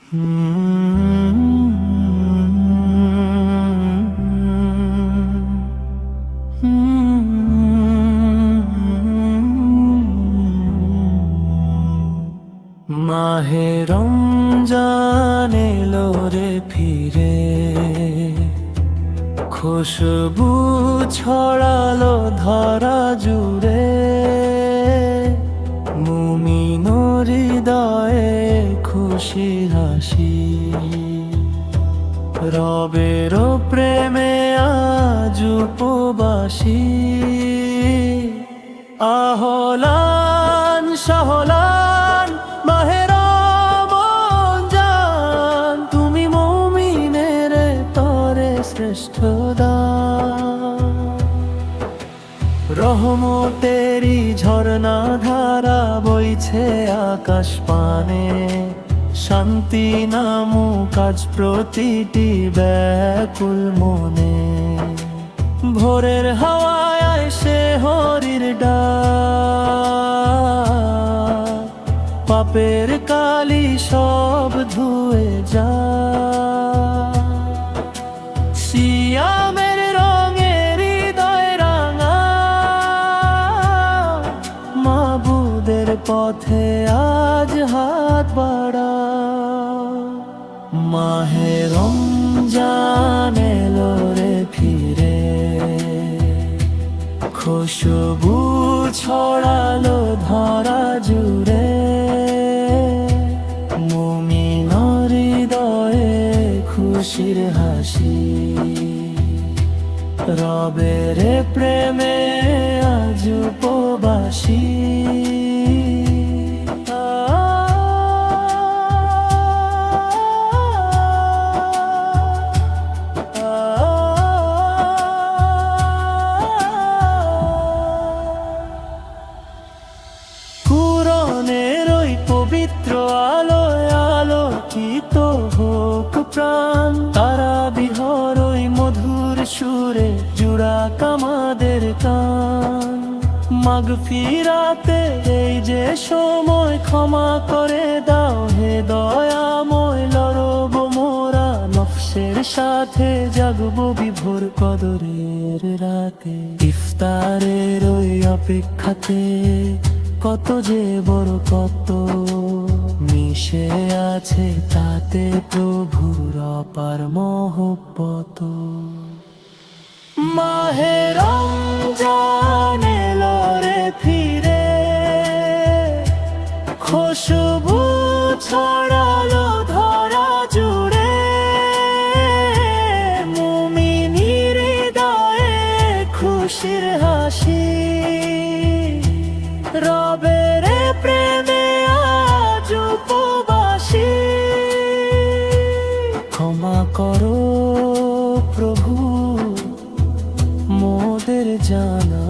মাহে রমজান এলো রে ফিরে, খুশবু ছড়ালো ধরা জুড়ে। মুমিনোর হৃদয়ে খুশি হাসি, রবের প্রেমে আজ উপবাসী। আহলান সহলান মাহে রমজান, তুমি মুমিনের তরে শ্রেষ্ঠ দান। রহমতেরি ঝর্ণা ধারা বইছে আকাশ পানে, শান্তি নামুক আজ প্রতিটি ব্যাকুল মনে। ভোরের হাওয়ায় এসে হরির ডাক, পাপের কালি সব ধুয়ে যায়। সিয়ামের রঙের হৃদয় রাঙা, মাবুদের পথে আজ হাত বাড়া। মাহে রমজান এলো রে ফিরে, খুশবু ছড়ালো ধরা জুড়ে। মুমিনোর হৃদয়ে খুশির হাসি, রবের প্রেমে আজ উপবাসী। কুরআনের ওই পবিত্র আলোয় আলোকিত হোক প্রাণ, তারা বিহর ওই মধুর সুরে জুড়াক আমাদের কান। মাগফিরাতে এই যে সময়, ক্ষমা করে দাও হে দয়াময়। লড়ব মোরা নফসের সাথে, জাগবো বিভোর কদরের রাতে। ইফতারের ওই অপেক্ষাতে কত যে বড় কত মিশে আছে তাতে প্রভুর অপার মহব্বত। মাহে রমজান এলো রে ফিরে, খুশবু ছড়ালো ধরা জুড়ে। মুমিনের হৃদয়ে খুশির হাসি, রবের প্রেমে আজ উপবাসী। ক্ষমা করো প্রভু মোদের জানা